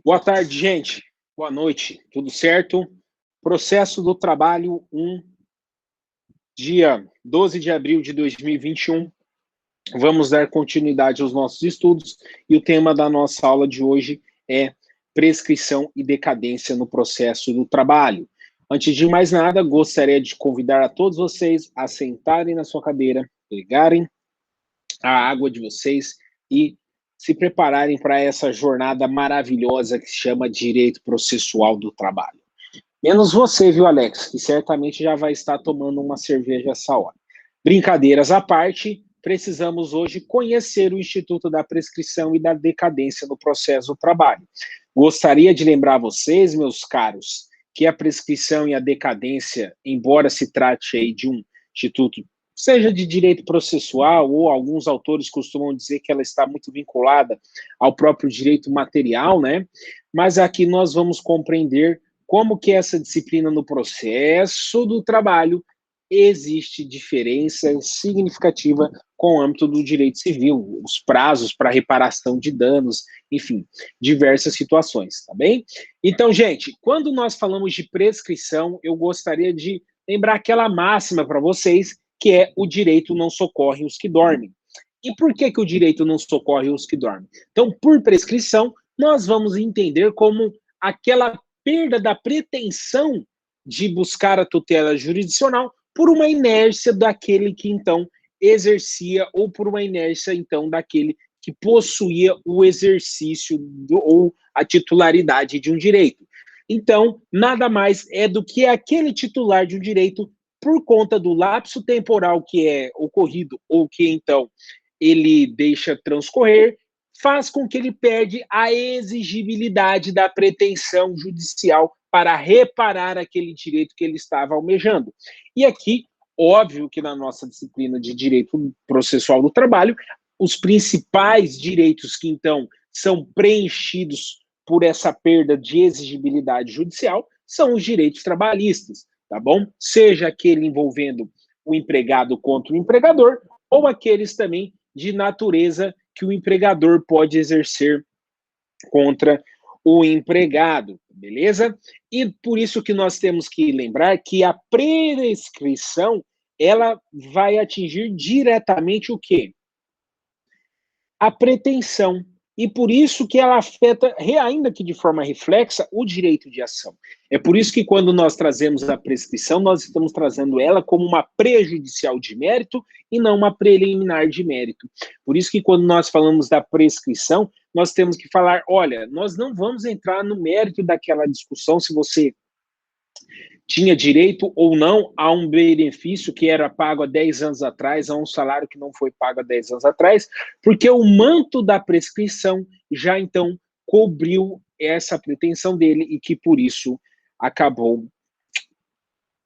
Boa tarde, gente. Boa noite. Tudo certo? Processo do trabalho 1, dia 12 de abril de 2021. Vamos dar continuidade aos nossos estudos e o tema da nossa aula de hoje é prescrição e decadência no processo do trabalho. Antes de mais nada, gostaria de convidar a todos vocês a sentarem na sua cadeira, pegarem a água de vocês e se prepararem para essa jornada maravilhosa que se chama Direito Processual do Trabalho. Menos você, viu, Alex, que certamente já vai estar tomando uma cerveja essa hora. Brincadeiras à parte, precisamos hoje conhecer o Instituto da Prescrição e da Decadência no processo do trabalho. Gostaria de lembrar vocês, meus caros, que a prescrição e a decadência, embora se trate aí de um instituto, seja de direito processual, ou alguns autores costumam dizer que ela está muito vinculada ao próprio direito material, né? Mas aqui nós vamos compreender como que essa disciplina no processo do trabalho existe diferença significativa com o âmbito do direito civil, os prazos para reparação de danos, enfim, diversas situações, tá bem? Então, gente, quando nós falamos de prescrição, eu gostaria de lembrar aquela máxima para vocês, que é o direito não socorre os que dormem. E por que o direito não socorre os que dormem? Então, por prescrição, nós vamos entender como aquela perda da pretensão de buscar a tutela jurisdicional por uma inércia daquele que, então, exercia, ou por uma inércia, então, daquele que possuía o exercício ou a titularidade de um direito. Então, nada mais é do que aquele titular de um direito, por conta do lapso temporal que é ocorrido, ou que, então, ele deixa transcorrer, faz com que ele perde a exigibilidade da pretensão judicial para reparar aquele direito que ele estava almejando. E aqui, óbvio que na nossa disciplina de direito processual do trabalho, os principais direitos que, então, são preenchidos por essa perda de exigibilidade judicial são os direitos trabalhistas, tá bom? Seja aquele envolvendo o empregado contra o empregador, ou aqueles também de natureza que o empregador pode exercer contra o empregado, beleza? E por isso que nós temos que lembrar que a prescrição, ela vai atingir diretamente o quê? A pretensão. E por isso que ela afeta, ainda que de forma reflexa, o direito de ação. É por isso que quando nós trazemos a prescrição, nós estamos trazendo ela como uma prejudicial de mérito e não uma preliminar de mérito. Por isso que quando nós falamos da prescrição, nós temos que falar, olha, nós não vamos entrar no mérito daquela discussão se você tinha direito ou não a um benefício que era pago há 10 anos atrás, a um salário que não foi pago há 10 anos atrás, porque o manto da prescrição já então cobriu essa pretensão dele e que por isso acabou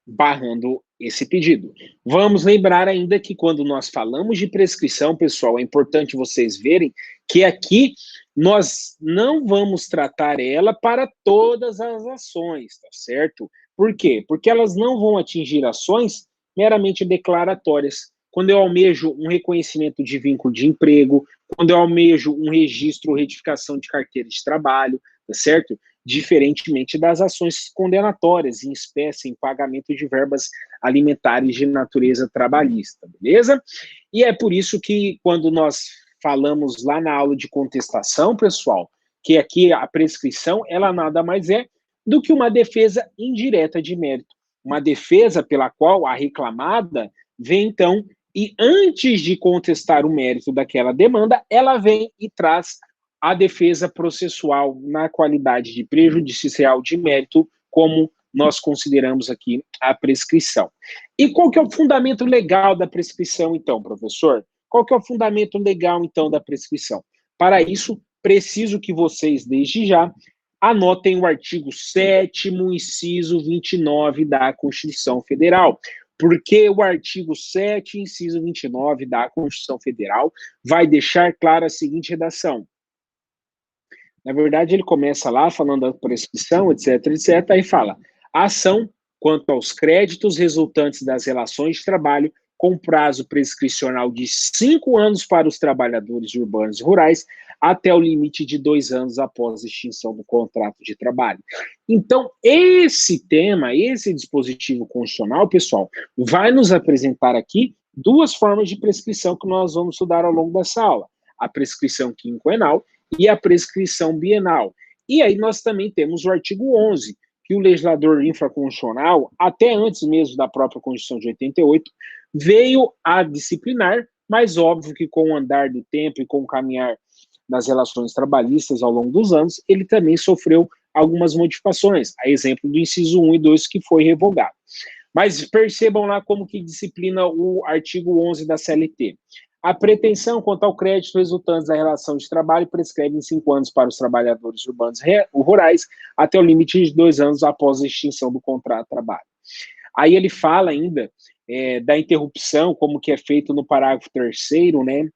barrando esse pedido. Vamos lembrar ainda que quando nós falamos de prescrição, pessoal, é importante vocês verem que aqui nós não vamos tratar ela para todas as ações, tá certo? Por quê? Porque elas não vão atingir ações meramente declaratórias. Quando eu almejo um reconhecimento de vínculo de emprego, quando eu almejo um registro ou retificação de carteira de trabalho, tá certo? Diferentemente das ações condenatórias em espécie, em pagamento de verbas alimentares de natureza trabalhista, beleza? E é por isso que quando nós falamos lá na aula de contestação, pessoal, que aqui a prescrição, ela nada mais é do que uma defesa indireta de mérito, uma defesa pela qual a reclamada vem então e antes de contestar o mérito daquela demanda, ela vem e traz a defesa processual na qualidade de prejudicial de mérito, como nós consideramos aqui a prescrição. E qual que é o fundamento legal da prescrição, então, professor? Qual que é o fundamento legal, então, da prescrição? Para isso, preciso que vocês, desde já, anotem o artigo 7º, inciso 29 da Constituição Federal, porque o artigo 7, inciso 29 da Constituição Federal vai deixar clara a seguinte redação. Na verdade, ele começa lá falando da prescrição, etc, etc, aí fala, a ação quanto aos créditos resultantes das relações de trabalho com prazo prescricional de 5 anos para os trabalhadores urbanos e rurais, até o limite de 2 anos após a extinção do contrato de trabalho. Então, esse tema, esse dispositivo constitucional, pessoal, vai nos apresentar aqui duas formas de prescrição que nós vamos estudar ao longo dessa aula: a prescrição quinquenal e a prescrição bienal. E aí nós também temos o artigo 11, que o legislador infraconstitucional, até antes mesmo da própria Constituição de 88, veio a disciplinar, mas óbvio que com o andar do tempo e com o caminhar das relações trabalhistas ao longo dos anos, ele também sofreu algumas modificações, a exemplo do inciso 1 e 2, que foi revogado. Mas percebam lá como que disciplina o artigo 11 da CLT. A pretensão quanto ao crédito resultante da relação de trabalho prescreve em 5 anos para os trabalhadores urbanos e rurais, até o limite de 2 anos após a extinção do contrato de trabalho. Aí ele fala ainda da interrupção, como que é feito no parágrafo 3º, né?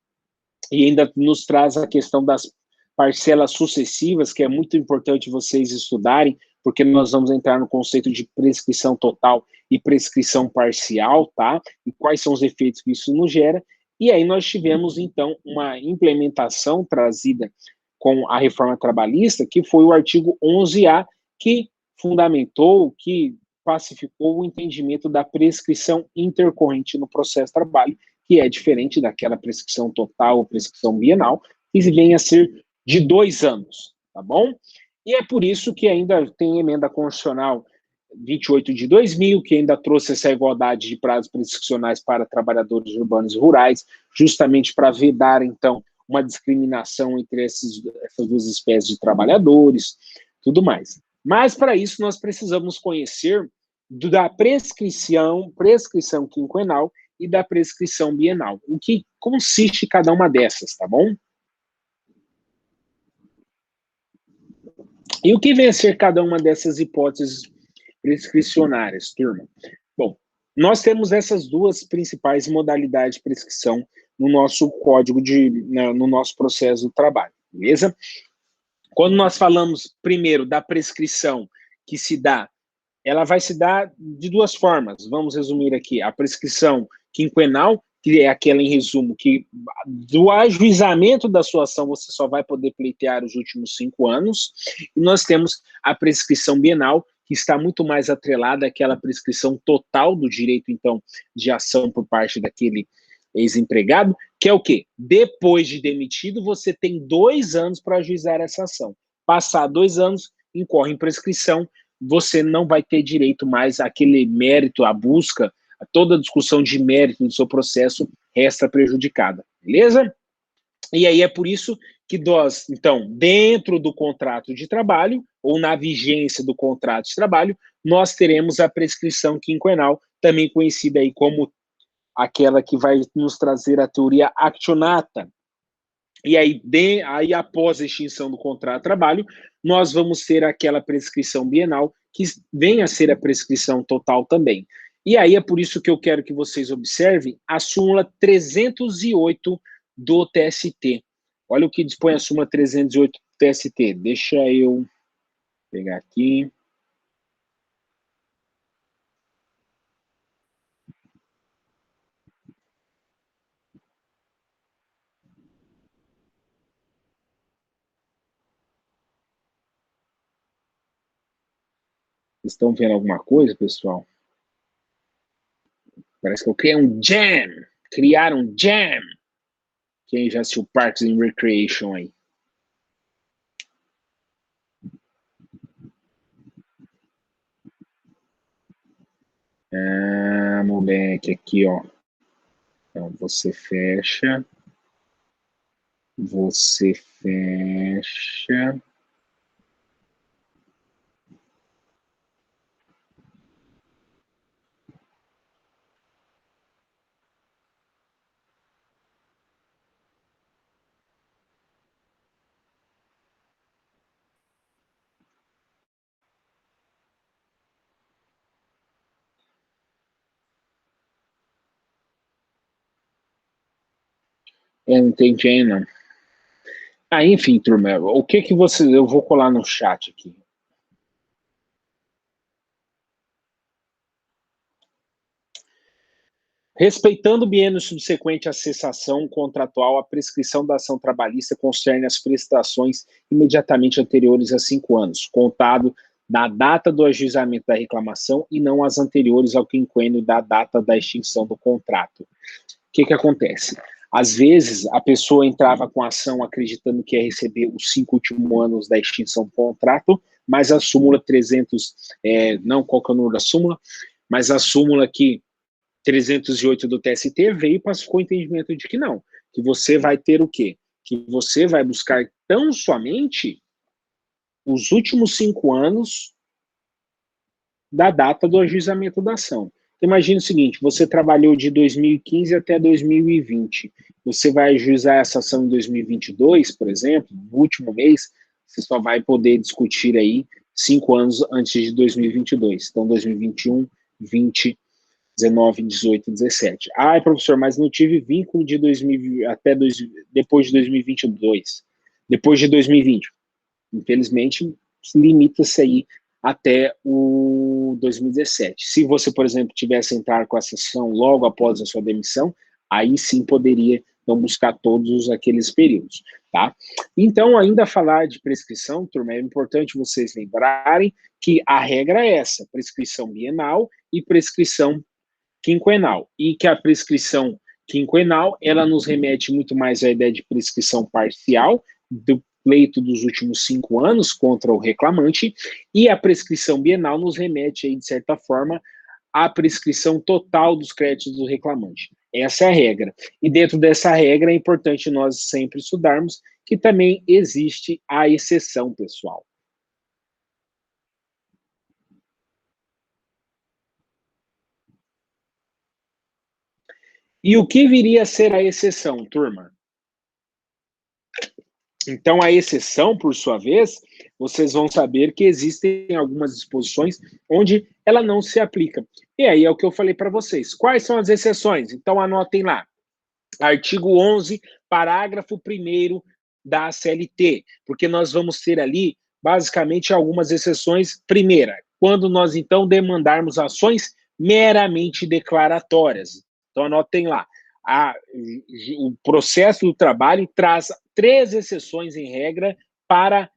E ainda nos traz a questão das parcelas sucessivas, que é muito importante vocês estudarem, porque nós vamos entrar no conceito de prescrição total e prescrição parcial, tá? E quais são os efeitos que isso nos gera. E aí nós tivemos, então, uma implementação trazida com a reforma trabalhista, que foi o artigo 11A, que fundamentou, que pacificou o entendimento da prescrição intercorrente no processo de trabalho, que é diferente daquela prescrição total ou prescrição bienal, que vem a ser de 2 anos, tá bom? E é por isso que ainda tem emenda constitucional 28 de 2000, que ainda trouxe essa igualdade de prazos prescricionais para trabalhadores urbanos e rurais, justamente para vedar, então, uma discriminação entre essas duas espécies de trabalhadores, tudo mais. Mas, para isso, nós precisamos conhecer da prescrição quinquenal e da prescrição bienal. O que consiste cada uma dessas, tá bom? E o que vem a ser cada uma dessas hipóteses prescricionárias, turma? Bom, nós temos essas duas principais modalidades de prescrição no nosso código no nosso processo do trabalho, beleza? Quando nós falamos primeiro da prescrição que se dá, ela vai se dar de duas formas. Vamos resumir aqui: a prescrição quinquenal, que é aquela, em resumo, que do ajuizamento da sua ação você só vai poder pleitear os últimos 5 anos, e nós temos a prescrição bienal, que está muito mais atrelada àquela prescrição total do direito, então, de ação por parte daquele ex-empregado, que é o quê? Depois de demitido, você tem 2 anos para ajuizar essa ação. Passar 2 anos, incorre em prescrição, você não vai ter direito mais àquele mérito, à busca, a toda a discussão de mérito do seu processo resta prejudicada, beleza? E aí é por isso que nós, então, dentro do contrato de trabalho, ou na vigência do contrato de trabalho, nós teremos a prescrição quinquenal, também conhecida aí como aquela que vai nos trazer a teoria actionata. E aí, após a extinção do contrato de trabalho, nós vamos ter aquela prescrição bienal, que vem a ser a prescrição total também. E aí é por isso que eu quero que vocês observem a súmula 308 do TST. Olha o que dispõe a súmula 308 do TST. Deixa eu pegar aqui. Estão vendo alguma coisa, pessoal? Parece que eu criei um jam. Criaram um jam. Quem já assistiu Parks and Recreation aí? Ah, moleque, aqui, ó. Então, você fecha. Você fecha. Eu não entendi ainda, não. Ah, enfim, turma, o que que você... Eu vou colar no chat aqui. Respeitando o biênio subsequente à cessação contratual, a prescrição da ação trabalhista concerne as prestações imediatamente anteriores a 5 anos, contado da data do ajuizamento da reclamação e não as anteriores ao quinquênio da data da extinção do contrato. O que acontece? Às vezes, a pessoa entrava com a ação acreditando que ia receber os 5 últimos anos da extinção do contrato, mas a súmula 300, não, qual que é o número da súmula? Mas a súmula que 308 do TST veio e passou o entendimento de que não, que você vai ter o quê? Que você vai buscar tão somente os últimos 5 anos da data do ajuizamento da ação. Imagina o seguinte, você trabalhou de 2015 até 2020, você vai ajuizar essa ação em 2022, por exemplo, no último mês, você só vai poder discutir aí 5 anos antes de 2022. Então, 2021, 20, 19, 18, 17. Ah, professor, mas não tive vínculo de 2000 até depois de 2022, depois de 2020. Infelizmente, limita-se aí até o 2017. Se você, por exemplo, tivesse entrar com a sessão logo após a sua demissão, aí sim poderia então buscar todos aqueles períodos, tá? Então, ainda falar de prescrição, turma, é importante vocês lembrarem que a regra é essa, prescrição bienal e prescrição quinquenal, e que a prescrição quinquenal, ela nos remete muito mais à ideia de prescrição parcial, do pleito dos últimos 5 anos contra o reclamante, e a prescrição bienal nos remete, aí, de certa forma, à prescrição total dos créditos do reclamante. Essa é a regra. E dentro dessa regra é importante nós sempre estudarmos que também existe a exceção, pessoal. E o que viria a ser a exceção, turma? Então, a exceção, por sua vez, vocês vão saber que existem algumas disposições onde ela não se aplica. E aí é o que eu falei para vocês. Quais são as exceções? Então, anotem lá. Artigo 11, parágrafo 1º da CLT, porque nós vamos ter ali, basicamente, algumas exceções. Primeira, quando nós, então, demandarmos ações meramente declaratórias. Então, anotem lá. O processo do trabalho traz 3 exceções em regra para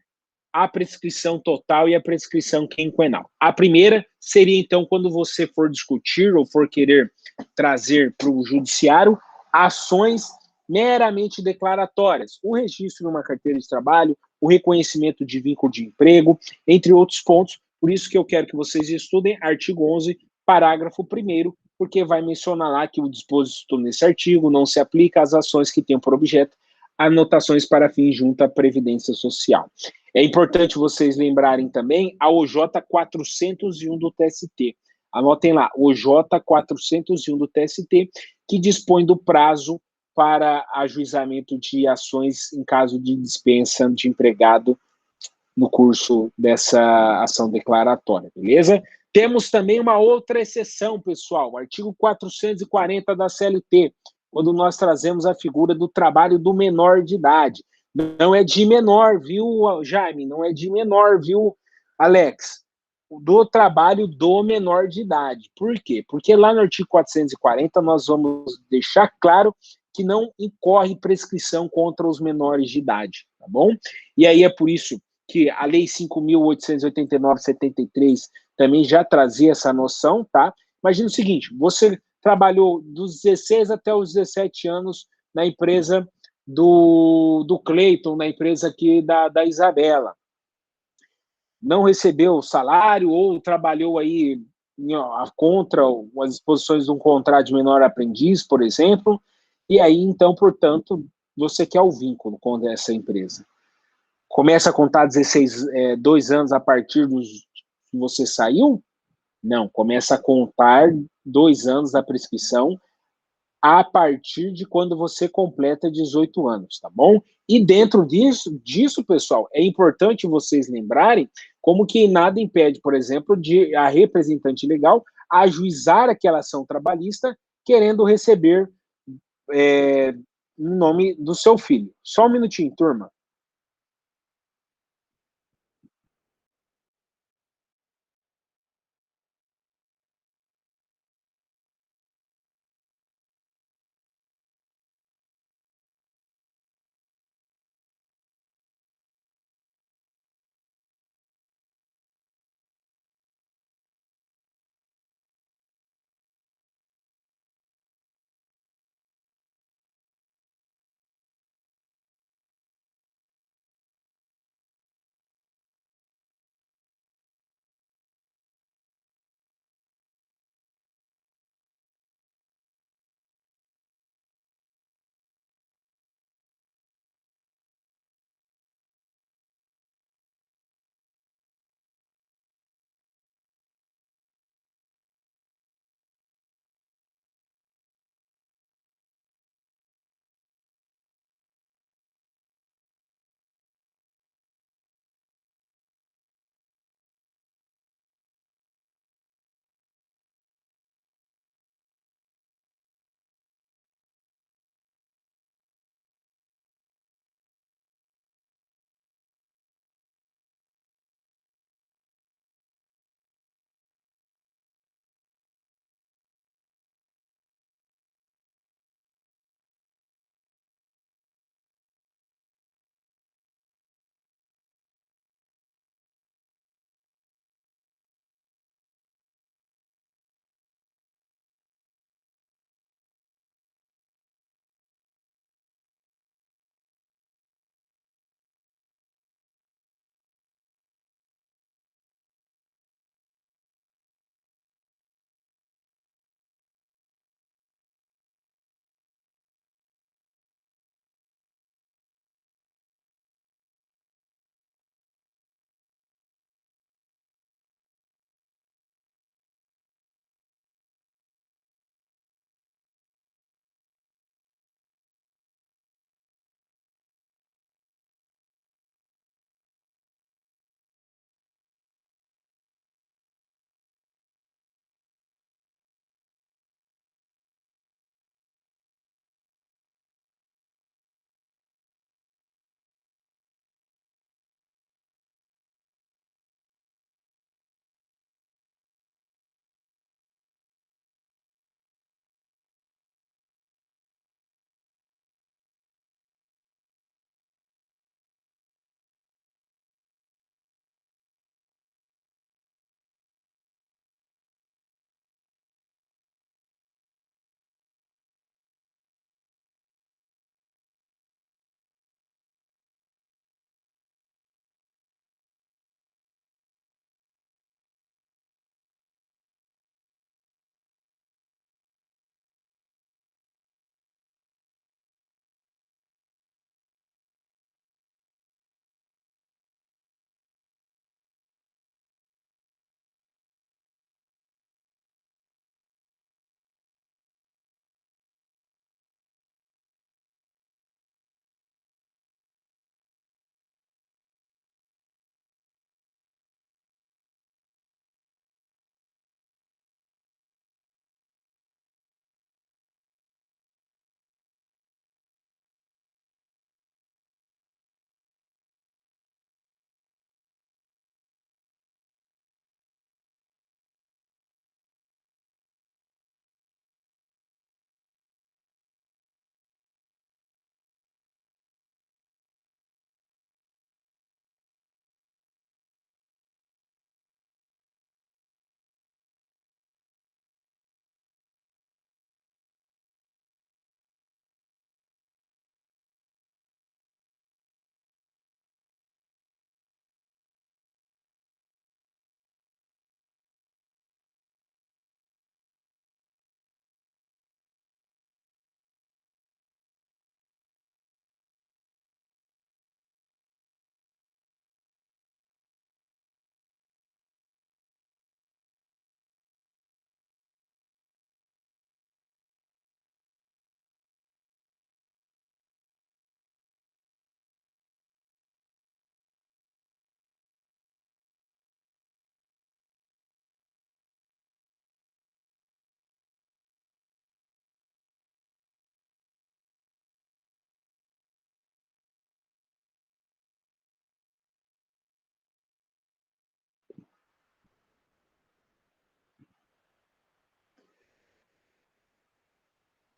a prescrição total e a prescrição quinquenal. A primeira seria, então, quando você for discutir ou for querer trazer para o judiciário ações meramente declaratórias, o registro numa carteira de trabalho, o reconhecimento de vínculo de emprego, entre outros pontos. Por isso que eu quero que vocês estudem artigo 11, parágrafo 1º, porque vai mencionar lá que o disposto nesse artigo não se aplica às ações que tenham por objeto anotações para fins junto à Previdência Social. É importante vocês lembrarem também a OJ 401 do TST. Anotem lá, OJ 401 do TST, que dispõe do prazo para ajuizamento de ações em caso de dispensa de empregado no curso dessa ação declaratória, beleza? Temos também uma outra exceção, pessoal, o artigo 440 da CLT, quando nós trazemos a figura do trabalho do menor de idade. Não é de menor, viu, Jaime? Não é de menor, viu, Alex? Do trabalho do menor de idade. Por quê? Porque lá no artigo 440 nós vamos deixar claro que não incorre prescrição contra os menores de idade, tá bom? E aí é por isso que a Lei 5.889/73 também já trazia essa noção, tá? Imagina o seguinte, você trabalhou dos 16 até os 17 anos na empresa do Cleiton, na empresa aqui da Isabela. Não recebeu salário ou trabalhou aí contra as disposições de um contrato de menor aprendiz, por exemplo, e aí, então, portanto, você quer o vínculo com essa empresa. Começa a contar 2 anos a partir dos que você saiu? Não, começa a contar 2 anos da prescrição a partir de quando você completa 18 anos, tá bom? E dentro disso, pessoal, é importante vocês lembrarem como que nada impede, por exemplo, de a representante legal ajuizar aquela ação trabalhista querendo receber no nome do seu filho. Só um minutinho, turma.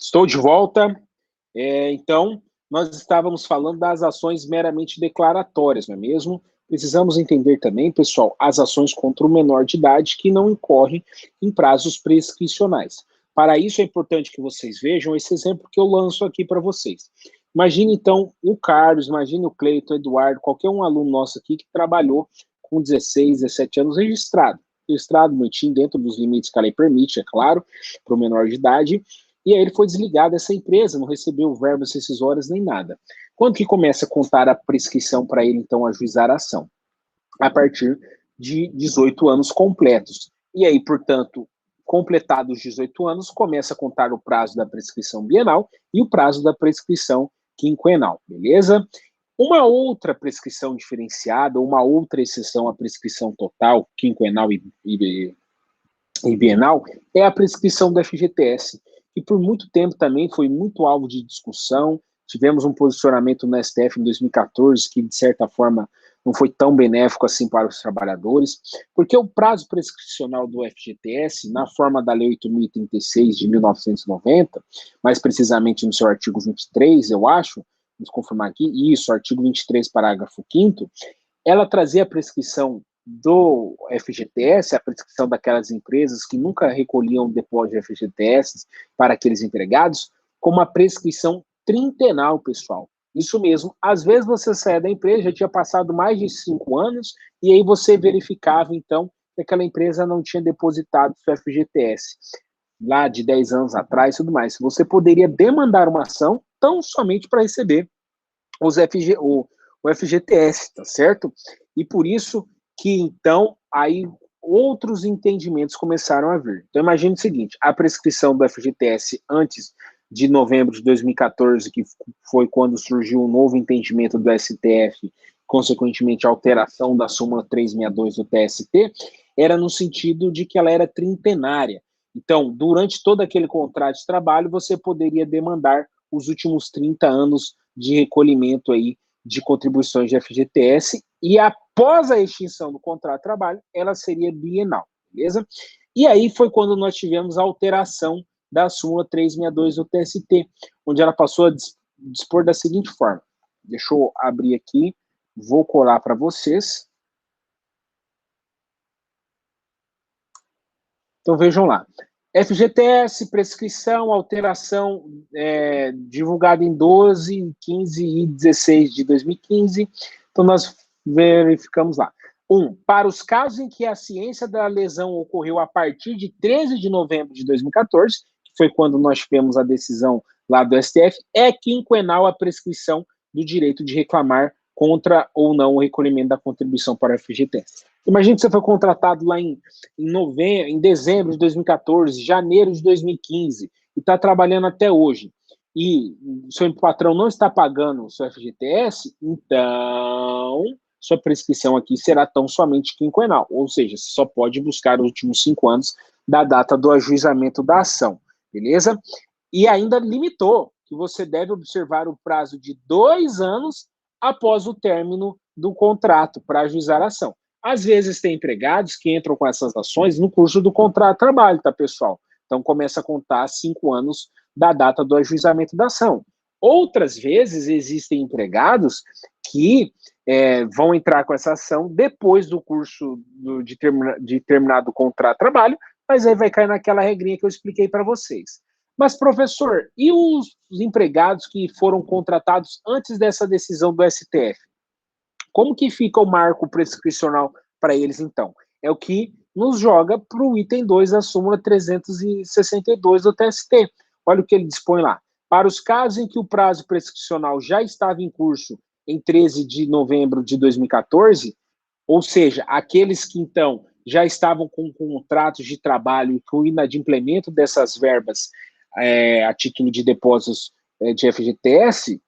Estou de volta. Então, nós estávamos falando das ações meramente declaratórias, não é mesmo? Precisamos entender também, pessoal, as ações contra o menor de idade que não incorrem em prazos prescricionais. Para isso, é importante que vocês vejam esse exemplo que eu lanço aqui para vocês. Imagine, então, o Carlos, imagine o Cleiton, o Eduardo, qualquer um aluno nosso aqui que trabalhou com 16, 17 anos registrado, bonitinho, dentro dos limites que a lei permite, é claro, para o menor de idade, e aí ele foi desligado dessa empresa, não recebeu verbas rescisórias nem nada. Quando que começa a contar a prescrição para ele, então, ajuizar a ação? A partir de 18 anos completos. E aí, portanto, completados os 18 anos, começa a contar o prazo da prescrição bienal e o prazo da prescrição quinquenal, beleza? Uma outra prescrição diferenciada, uma outra exceção à prescrição total, quinquenal e bienal, é a prescrição do FGTS, que por muito tempo também foi muito alvo de discussão. Tivemos um posicionamento no STF em 2014 que, de certa forma, não foi tão benéfico assim para os trabalhadores, porque o prazo prescricional do FGTS, na forma da Lei 8.036 de 1990, mais precisamente no seu artigo 23, eu acho, vamos confirmar aqui, isso, artigo 23, parágrafo 5º, ela trazia a prescrição do FGTS, a prescrição daquelas empresas que nunca recolhiam depósito de FGTS para aqueles empregados, como uma prescrição trintenal, pessoal. Isso mesmo, às vezes você saia da empresa, já tinha passado mais de 5 anos, e aí você verificava, então, que aquela empresa não tinha depositado seu FGTS, lá de 10 anos atrás e tudo mais. Você poderia demandar uma ação tão somente para receber o FGTS, tá certo? E por isso que, então, aí outros entendimentos começaram a vir. Então, imagine o seguinte, a prescrição do FGTS antes de novembro de 2014, que foi quando surgiu um novo entendimento do STF, consequentemente a alteração da súmula 362 do TST, era no sentido de que ela era trintenária. Então, durante todo aquele contrato de trabalho, você poderia demandar os últimos 30 anos de recolhimento aí de contribuições de FGTS, e após a extinção do contrato de trabalho, ela seria bienal, beleza? E aí foi quando nós tivemos a alteração da súmula 362 do TST, onde ela passou a dispor da seguinte forma. Deixa eu abrir aqui, vou colar para vocês. Então vejam lá. FGTS, prescrição, alteração divulgada em 12, 15 e 16 de 2015. Então, nós verificamos lá. Para os casos em que a ciência da lesão ocorreu a partir de 13 de novembro de 2014, que foi quando nós tivemos a decisão lá do STF, é quinquenal a prescrição do direito de reclamar contra ou não o recolhimento da contribuição para o FGTS. Imagina que você foi contratado lá em dezembro de 2014, janeiro de 2015, e está trabalhando até hoje, e seu patrão não está pagando o seu FGTS, então sua prescrição aqui será tão somente quinquenal, ou seja, você só pode buscar os últimos 5 anos da data do ajuizamento da ação, beleza? E ainda limitou que você deve observar o prazo de 2 anos após o término do contrato para ajuizar a ação. Às vezes tem empregados que entram com essas ações no curso do contrato de trabalho, tá, pessoal? Então começa a contar 5 anos da data do ajuizamento da ação. Outras vezes existem empregados que vão entrar com essa ação depois do curso de terminado o contrato de trabalho, mas aí vai cair naquela regrinha que eu expliquei para vocês. Mas, professor, e os empregados que foram contratados antes dessa decisão do STF? Como que fica o marco prescricional para eles, então? É o que nos joga para o item 2 da súmula 362 do TST. Olha o que ele dispõe lá. Para os casos em que o prazo prescricional já estava em curso em 13 de novembro de 2014, ou seja, aqueles que, então, já estavam com contratos de trabalho e com o inadimplemento dessas verbas a título de depósitos de FGTS,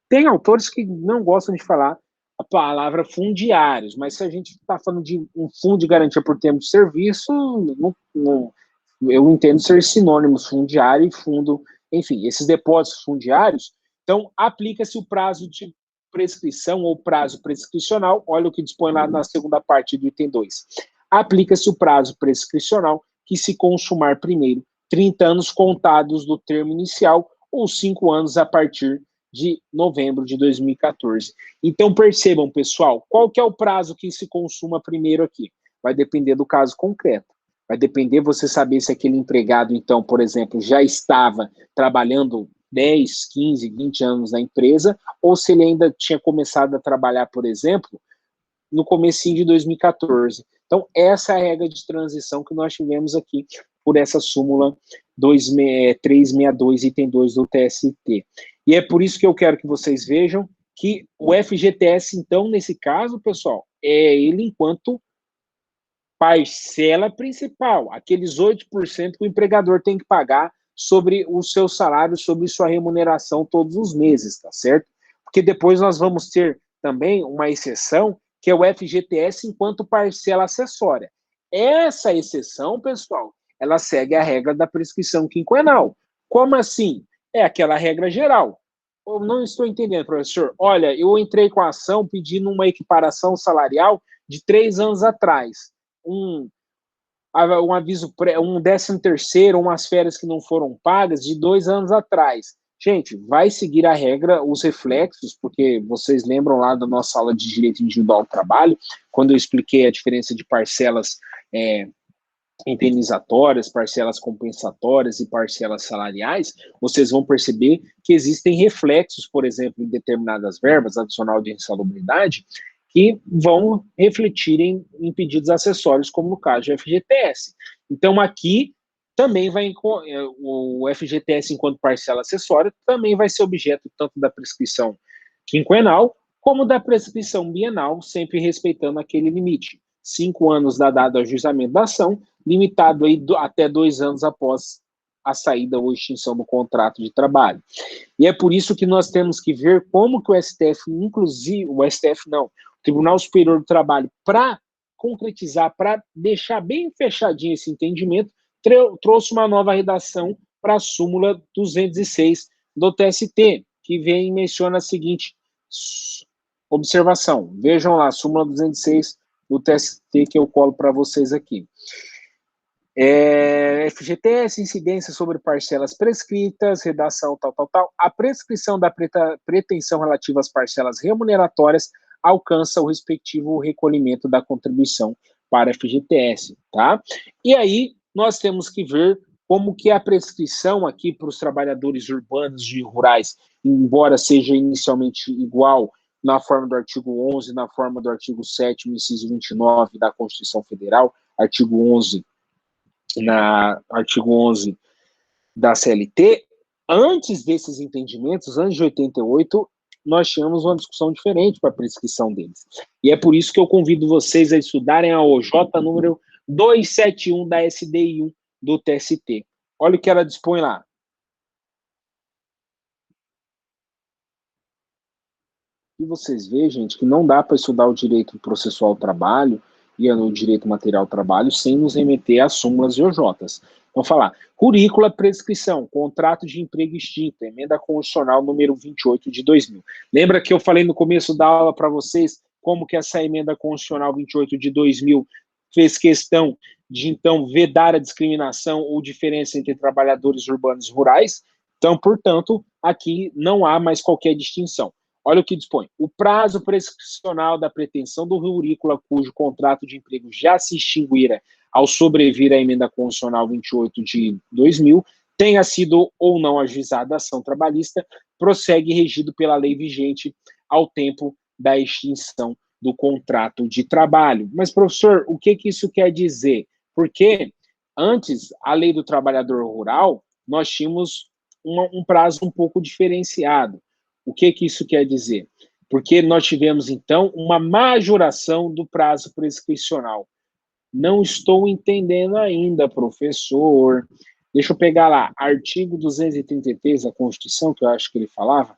tem autores que não gostam de falar a palavra fundiários, mas se a gente está falando de um fundo de garantia por tempo de serviço, eu entendo ser sinônimos fundiário e fundo, enfim, esses depósitos fundiários, então aplica-se o prazo de prescrição ou prazo prescricional, olha o que dispõe lá na segunda parte do item 2. Aplica-se o prazo prescricional que se consumar primeiro 30 anos contados do termo inicial ou 5 anos a partir de novembro de 2014. Então, percebam, pessoal, qual que é o prazo que se consuma primeiro aqui? Vai depender do caso concreto. Vai depender você saber se aquele empregado, então, por exemplo, já estava trabalhando 10, 15, 20 anos na empresa, ou se ele ainda tinha começado a trabalhar, por exemplo, no comecinho de 2014. Então, essa é a regra de transição que nós tivemos aqui por essa súmula 362, item 2 do TST. E é por isso que eu quero que vocês vejam que o FGTS, então, nesse caso, pessoal, é ele enquanto parcela principal, aqueles 8% que o empregador tem que pagar sobre o seu salário, sobre sua remuneração todos os meses, tá certo? Porque depois nós vamos ter também uma exceção, que é o FGTS enquanto parcela acessória. Essa exceção, pessoal, ela segue a regra da prescrição quinquenal. Como assim? É aquela regra geral. Eu não estou entendendo, professor. Olha, eu entrei com a ação pedindo uma equiparação salarial de 3 anos atrás. Um aviso, um 13º, umas férias que não foram pagas de 2 anos atrás. Gente, vai seguir a regra, os reflexos, porque vocês lembram lá da nossa aula de direito individual do trabalho, quando eu expliquei a diferença de parcelas indenizatórias, parcelas compensatórias e parcelas salariais, vocês vão perceber que existem reflexos, por exemplo, em determinadas verbas, adicional de insalubridade, que vão refletir em pedidos acessórios, como no caso do FGTS. Então, aqui também vai, o FGTS, enquanto parcela acessória, também vai ser objeto tanto da prescrição quinquenal, como da prescrição bienal, sempre respeitando aquele limite. 5 anos da data do ajuizamento da ação, limitado aí até 2 anos após a saída ou extinção do contrato de trabalho. E é por isso que nós temos que ver como que o STF, inclusive, o STF não, o Tribunal Superior do Trabalho, para concretizar, para deixar bem fechadinho esse entendimento, trouxe uma nova redação para a súmula 206 do TST, que vem e menciona a seguinte observação. Vejam lá, súmula 206 do TST que eu colo para vocês aqui. FGTS, incidência sobre parcelas prescritas, redação tal. A prescrição da pretensão relativa às parcelas remuneratórias alcança o respectivo recolhimento da contribuição para FGTS, tá? E aí, nós temos que ver como que a prescrição aqui para os trabalhadores urbanos e rurais, embora seja inicialmente igual na forma do artigo 11, na forma do artigo 7º, inciso 29 da Constituição Federal, artigo 11 da CLT, antes desses entendimentos, antes de 88, nós tínhamos uma discussão diferente para a prescrição deles. E é por isso que eu convido vocês a estudarem a OJ número 271 da SDI1 do TST. Olha o que ela dispõe lá. E vocês veem, gente, que não dá para estudar o direito processual ao trabalho e o direito material ao trabalho sem nos remeter às súmulas e OJs. Vamos falar. Currícula, prescrição, contrato de emprego extinto, emenda constitucional número 28 de 2000. Lembra que eu falei no começo da aula para vocês como que essa emenda constitucional 28 de 2000 fez questão de, então, vedar a discriminação ou diferença entre trabalhadores urbanos e rurais? Então, portanto, aqui não há mais qualquer distinção. Olha o que dispõe. O prazo prescricional da pretensão do rurícola cujo contrato de emprego já se extinguira ao sobrevir a emenda constitucional 28 de 2000, tenha sido ou não ajuizada a ação trabalhista, prossegue regido pela lei vigente ao tempo da extinção do contrato de trabalho. Mas, professor, o que isso quer dizer? Porque antes, a lei do trabalhador rural, nós tínhamos um prazo um pouco diferenciado. O que isso quer dizer? Porque nós tivemos, então, uma majoração do prazo prescricional. Não estou entendendo ainda, professor. Deixa eu pegar lá, artigo 233 da Constituição, que eu acho que ele falava.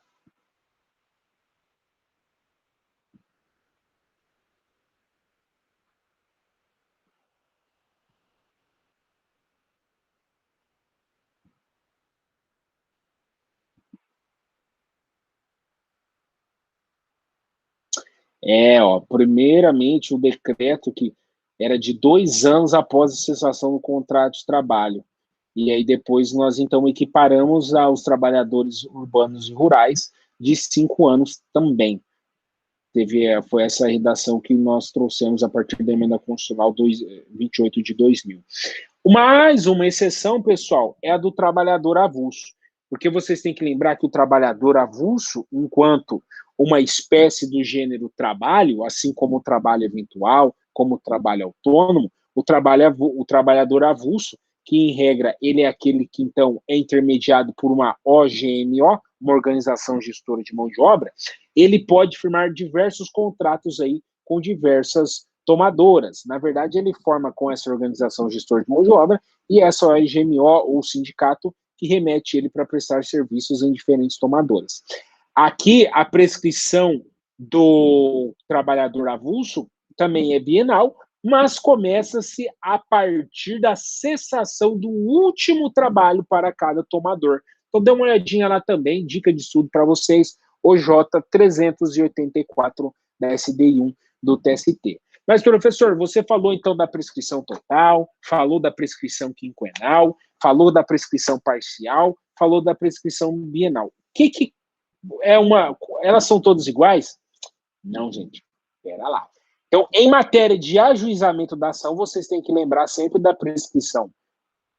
Primeiramente, o decreto que era de 2 anos após a cessação do contrato de trabalho. E aí depois nós, então, equiparamos aos trabalhadores urbanos e rurais de 5 anos também. Foi essa redação que nós trouxemos a partir da emenda constitucional 28 de 2000. Mais uma exceção, pessoal, é a do trabalhador avulso, porque vocês têm que lembrar que o trabalhador avulso, enquanto uma espécie do gênero trabalho, assim como o trabalho eventual, como o trabalho autônomo, o trabalhador avulso, que em regra ele é aquele que então é intermediado por uma OGMO, uma organização gestora de mão de obra, ele pode firmar diversos contratos aí com diversas tomadoras. Na verdade, ele forma com essa organização gestora de mão de obra e essa OGMO ou sindicato que remete ele para prestar serviços em diferentes tomadoras. Aqui, a prescrição do trabalhador avulso também é bienal, mas começa-se a partir da cessação do último trabalho para cada tomador. Então, dê uma olhadinha lá também, dica de estudo para vocês, OJ 384 da SDI1 do TST. Mas, professor, você falou então da prescrição total, falou da prescrição quinquenal, falou da prescrição parcial, falou da prescrição bienal. Que é uma... Elas são todas iguais? Não, gente. Espera lá. Então, em matéria de ajuizamento da ação, vocês têm que lembrar sempre da prescrição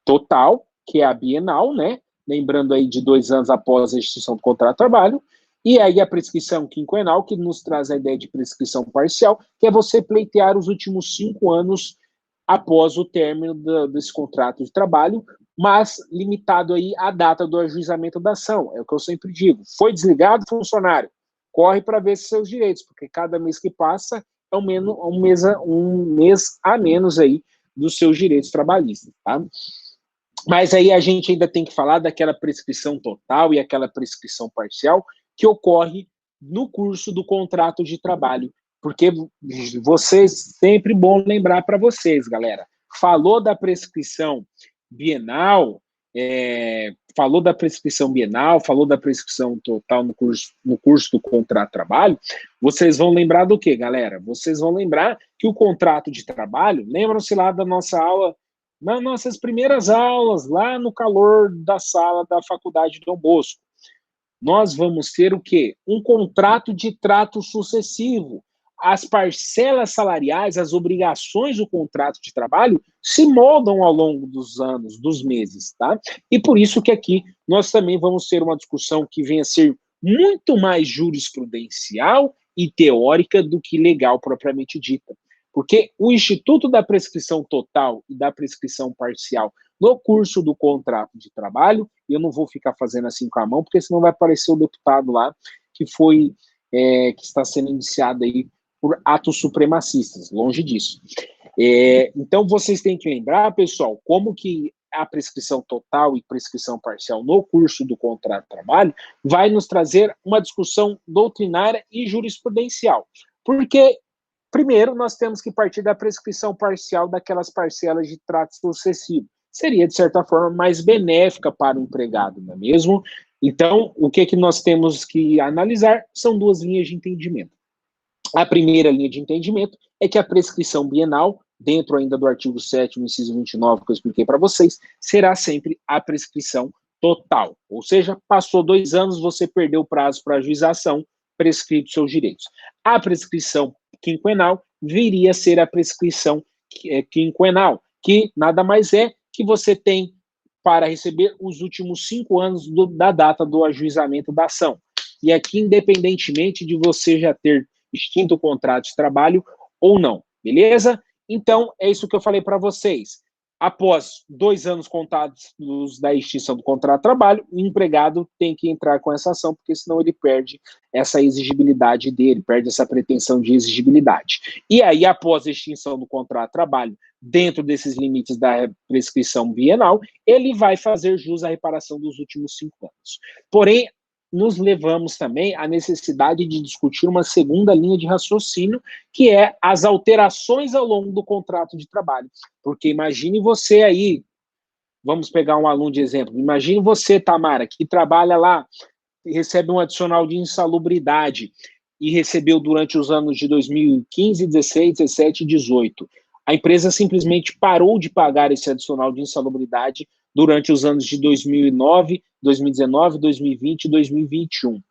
total, que é a bienal, né? Lembrando aí de 2 anos após a extinção do contrato de trabalho, e aí a prescrição quinquenal, que nos traz a ideia de prescrição parcial, que é você pleitear os últimos 5 anos após o término desse contrato de trabalho, mas limitado aí à data do ajuizamento da ação. É o que eu sempre digo. Foi desligado o funcionário, corre para ver seus direitos, porque cada mês que passa é um mês a menos aí dos seus direitos trabalhistas, tá? Mas aí a gente ainda tem que falar daquela prescrição total e aquela prescrição parcial que ocorre no curso do contrato de trabalho, porque vocês, sempre bom lembrar para vocês, galera, falou da prescrição bienal, falou da prescrição total no curso do contrato de trabalho, vocês vão lembrar do quê, galera? Vocês vão lembrar que o contrato de trabalho, lembram-se lá da nossa aula, nas nossas primeiras aulas, lá no calor da sala da faculdade de Dom Bosco, nós vamos ter o quê? Um contrato de trato sucessivo. As parcelas salariais, as obrigações do contrato de trabalho se moldam ao longo dos anos, dos meses, tá? E por isso que aqui nós também vamos ter uma discussão que venha a ser muito mais jurisprudencial e teórica do que legal propriamente dita. Porque o Instituto da Prescrição Total e da Prescrição Parcial no curso do contrato de trabalho, e eu não vou ficar fazendo assim com a mão, porque senão vai aparecer o deputado lá que que está sendo indiciado aí por atos supremacistas, longe disso. Então, vocês têm que lembrar, pessoal, como que a prescrição total e prescrição parcial no curso do contrato de trabalho vai nos trazer uma discussão doutrinária e jurisprudencial. Porque, primeiro, nós temos que partir da prescrição parcial daquelas parcelas de trato sucessivo. Seria, de certa forma, mais benéfica para o empregado, não é mesmo? Então, o que nós temos que analisar são 2 linhas de entendimento. A primeira linha de entendimento é que a prescrição bienal, dentro ainda do artigo 7º, inciso 29, que eu expliquei para vocês, será sempre a prescrição total. Ou seja, passou 2 anos, você perdeu o prazo para ajuização, prescrito seus direitos. A prescrição quinquenal viria a ser a prescrição quinquenal, que nada mais é que você tem para receber os últimos 5 anos da data do ajuizamento da ação. E aqui, independentemente de você já ter extinto o contrato de trabalho ou não, beleza? Então, é isso que eu falei para vocês. Após 2 anos contados da extinção do contrato de trabalho, o empregado tem que entrar com essa ação, porque senão ele perde essa exigibilidade dele, perde essa pretensão de exigibilidade. E aí, após a extinção do contrato de trabalho, dentro desses limites da prescrição bienal, ele vai fazer jus à reparação dos últimos 5 anos. Porém, nos levamos também à necessidade de discutir uma segunda linha de raciocínio, que é as alterações ao longo do contrato de trabalho. Porque imagine você aí, vamos pegar um aluno de exemplo, imagine você, Tamara, que trabalha lá, recebe um adicional de insalubridade e recebeu durante os anos de 2015, 16, 17 e 18. A empresa simplesmente parou de pagar esse adicional de insalubridade durante os anos de 2009, 2019, 2020 e 2021.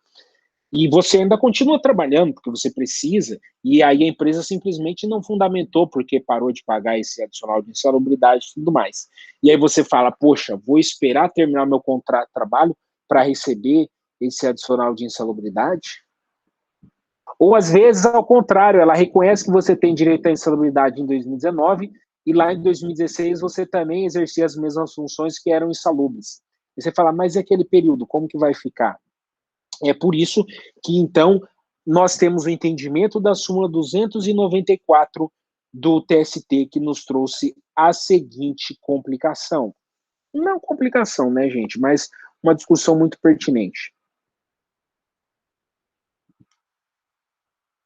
E você ainda continua trabalhando, porque você precisa, e aí a empresa simplesmente não fundamentou, porque parou de pagar esse adicional de insalubridade e tudo mais. E aí você fala, poxa, vou esperar terminar meu contrato de trabalho para receber esse adicional de insalubridade? Ou, às vezes, ao contrário, ela reconhece que você tem direito à insalubridade em 2019 e lá em 2016 você também exercia as mesmas funções que eram insalubres. E você fala, mas e aquele período, como que vai ficar? É por isso que, então, nós temos o entendimento da súmula 294 do TST, que nos trouxe a seguinte complicação. Não complicação, né, gente, mas uma discussão muito pertinente.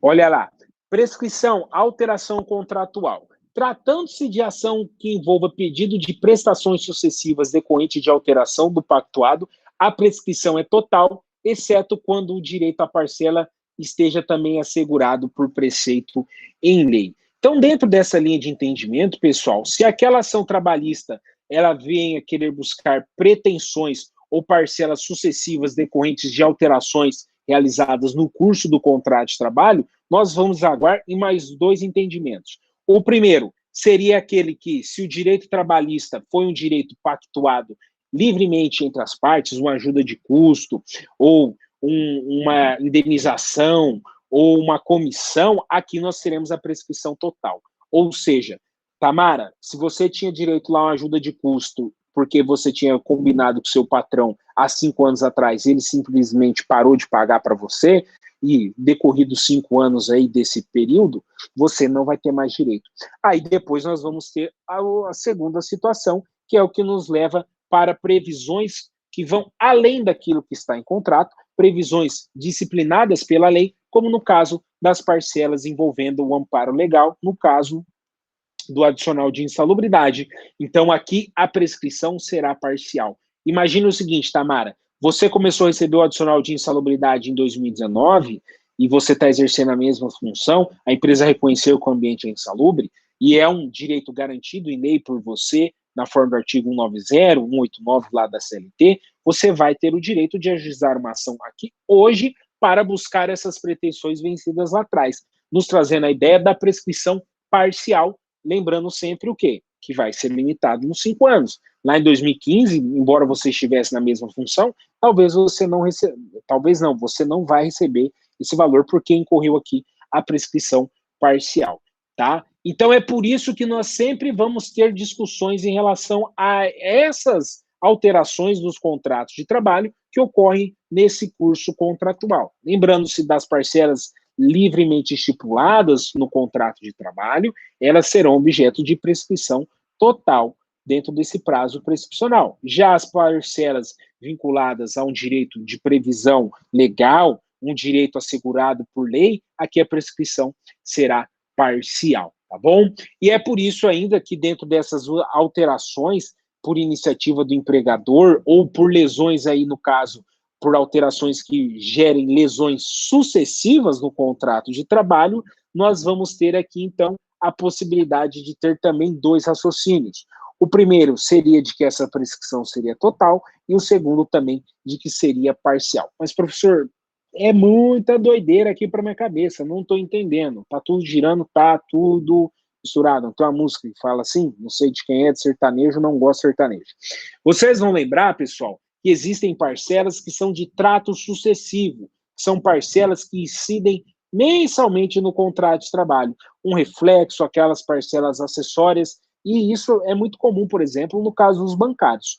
Olha lá, prescrição, alteração contratual. Tratando-se de ação que envolva pedido de prestações sucessivas decorrente de alteração do pactuado, a prescrição é total, exceto quando o direito à parcela esteja também assegurado por preceito em lei. Então, dentro dessa linha de entendimento, pessoal, se aquela ação trabalhista ela venha querer buscar pretensões ou parcelas sucessivas decorrentes de alterações realizadas no curso do contrato de trabalho, nós vamos aguardar em mais dois entendimentos. O primeiro seria aquele que, se o direito trabalhista foi um direito pactuado livremente entre as partes, uma ajuda de custo, ou uma indenização, ou uma comissão, aqui nós teremos a prescrição total. Ou seja, Tamara, se você tinha direito lá a uma ajuda de custo porque você tinha combinado com seu patrão há 5 anos atrás, ele simplesmente parou de pagar para você, e decorridos 5 anos aí desse período, você não vai ter mais direito. Aí depois nós vamos ter a segunda situação, que é o que nos leva para previsões que vão além daquilo que está em contrato, previsões disciplinadas pela lei, como no caso das parcelas envolvendo o amparo legal, no caso do adicional de insalubridade. Então, aqui a prescrição será parcial. Imagina o seguinte, Tamara, você começou a receber o adicional de insalubridade em 2019 e você está exercendo a mesma função, a empresa reconheceu que o ambiente é insalubre e é um direito garantido em lei por você, na forma do artigo 190, 189 lá da CLT, você vai ter o direito de ajuizar uma ação aqui hoje para buscar essas pretensões vencidas lá atrás, nos trazendo a ideia da prescrição parcial, lembrando sempre o quê? Que vai ser limitado nos 5 anos. Lá em 2015, embora você estivesse na mesma função, talvez você não receba, talvez não, você não vai receber esse valor porque incorreu aqui a prescrição parcial, tá? Então é por isso que nós sempre vamos ter discussões em relação a essas alterações dos contratos de trabalho que ocorrem nesse curso contratual. Lembrando-se das parcelas livremente estipuladas no contrato de trabalho, elas serão objeto de prescrição total dentro desse prazo prescricional. Já as parcelas vinculadas a um direito de previsão legal, um direito assegurado por lei, aqui a prescrição será parcial, tá bom? E é por isso ainda que dentro dessas alterações por iniciativa do empregador ou por lesões aí, no caso, por alterações que gerem lesões sucessivas no contrato de trabalho, nós vamos ter aqui, então, a possibilidade de ter também dois raciocínios. O primeiro seria de que essa prescrição seria total, e o segundo também de que seria parcial. Mas, professor, é muita doideira aqui para minha cabeça, não estou entendendo. Tá tudo girando, tá tudo misturado. Tem uma música que fala assim, não sei de quem é, de sertanejo, não gosto de sertanejo. Vocês vão lembrar, pessoal, que existem parcelas que são de trato sucessivo, são parcelas que incidem mensalmente no contrato de trabalho, um reflexo, aquelas parcelas acessórias, e isso é muito comum, por exemplo, no caso dos bancários.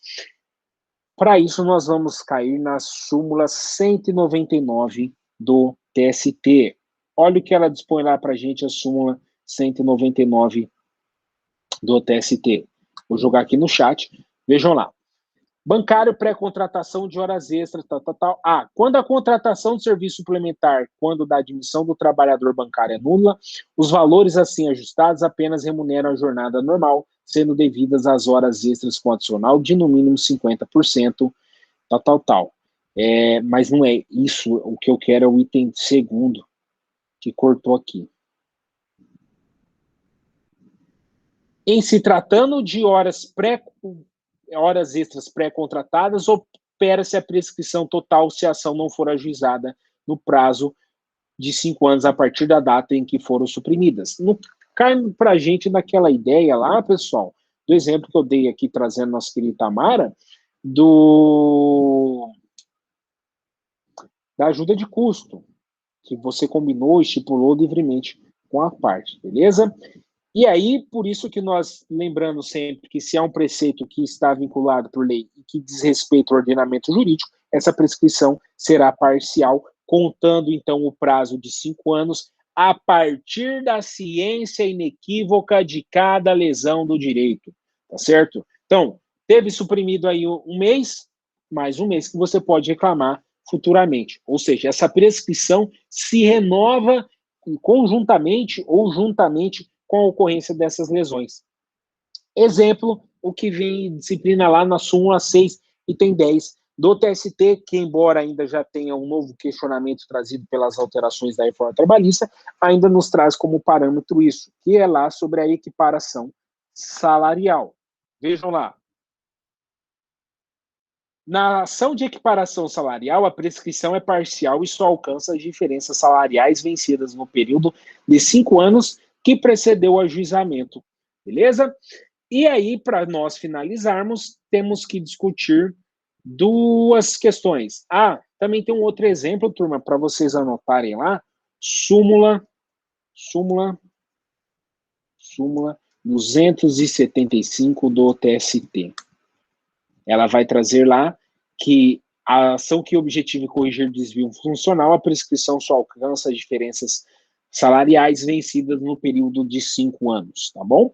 Para isso, nós vamos cair na súmula 199 do TST. Olha o que ela dispõe lá para a gente, a súmula 199 do TST. Vou jogar aqui no chat. Vejam lá. Bancário, pré-contratação de horas extras, tal, tal, tal. Quando a contratação de serviço suplementar, quando da admissão do trabalhador bancário é nula, os valores assim ajustados apenas remuneram a jornada normal, sendo devidas às horas extras com adicional de no mínimo 50%, tal, tal, tal. Mas não é isso, o que eu quero é o item segundo, que cortou aqui. Em se tratando de horas horas extras pré-contratadas, opera-se a prescrição total se a ação não for ajuizada no prazo de 5 anos a partir da data em que foram suprimidas. Não cai para a gente naquela ideia lá, pessoal, do exemplo que eu dei aqui, trazendo nossa querida Tamara, da ajuda de custo, que você combinou, estipulou livremente com a parte, beleza? E aí, por isso que nós, lembrando sempre que se há um preceito que está vinculado por lei e que diz respeito ao ordenamento jurídico, essa prescrição será parcial, contando, então, o prazo de 5 anos a partir da ciência inequívoca de cada lesão do direito, tá certo? Então, teve suprimido aí um mês, mais um mês que você pode reclamar futuramente. Ou seja, essa prescrição se renova conjuntamente ou juntamente com a ocorrência dessas lesões. Exemplo, o que vem disciplina lá na súmula 6, item 10 do TST, que embora ainda já tenha um novo questionamento trazido pelas alterações da reforma trabalhista, ainda nos traz como parâmetro isso, que é lá sobre a equiparação salarial. Vejam lá. Na ação de equiparação salarial, a prescrição é parcial e só alcança as diferenças salariais vencidas no período de 5 anos que precedeu o ajuizamento. Beleza? E aí, para nós finalizarmos, temos que discutir duas questões. Também tem um outro exemplo, turma, para vocês anotarem lá. Súmula 275 do TST. Ela vai trazer lá que a ação que objetiva corrigir desvio funcional, a prescrição só alcança as diferenças salariais vencidas no período de 5 anos, tá bom?